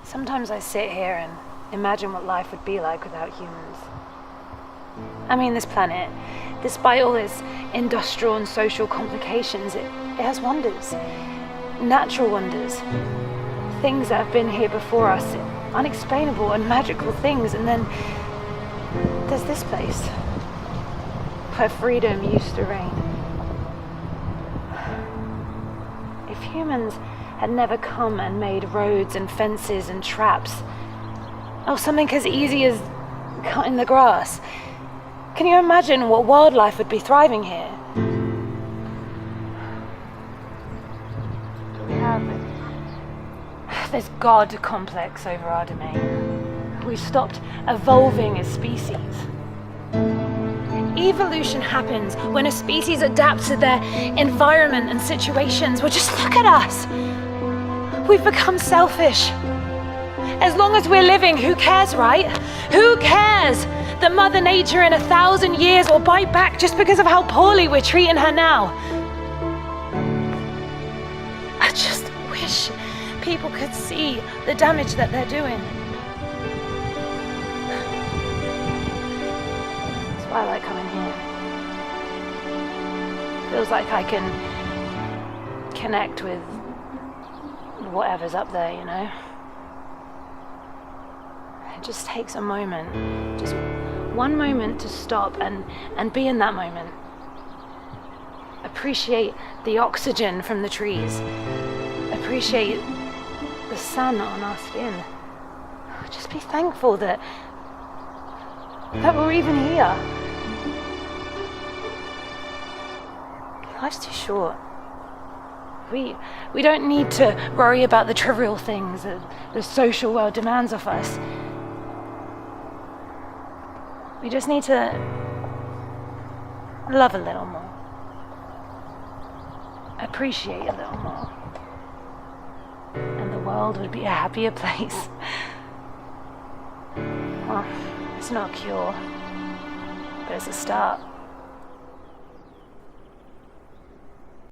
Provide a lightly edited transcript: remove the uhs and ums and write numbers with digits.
Sometimes I sit here and imagine what life would be like without humans. I mean, this planet, despite all its industrial and social complications, it has wonders. Natural wonders. Things that have been here before us, unexplainable and magical things. And then there's this place, where freedom used to reign. If humans had never come and made roads and fences and traps, or something as easy as cutting the grass, can you imagine what wildlife would be thriving here? We have this God complex over our domain. We've stopped evolving as species. Evolution happens when a species adapts to their environment and situations. Well, just look at us. We've become selfish. As long as we're living, who cares, right? Who cares that Mother Nature in 1,000 years will bite back just because of how poorly we're treating her now? I just wish people could see the damage that they're doing. That's why I like coming here. Feels like I can connect with whatever's up there, you know? It just takes a moment, just one moment to stop and be in that moment. Appreciate the oxygen from the trees. Appreciate the sun on our skin. Just be thankful that we're even here. Life's too short. We don't need to worry about the trivial things that the social world demands of us. We just need to love a little more. Appreciate a little more. And the world would be a happier place. Well, it's not a cure, but it's a start.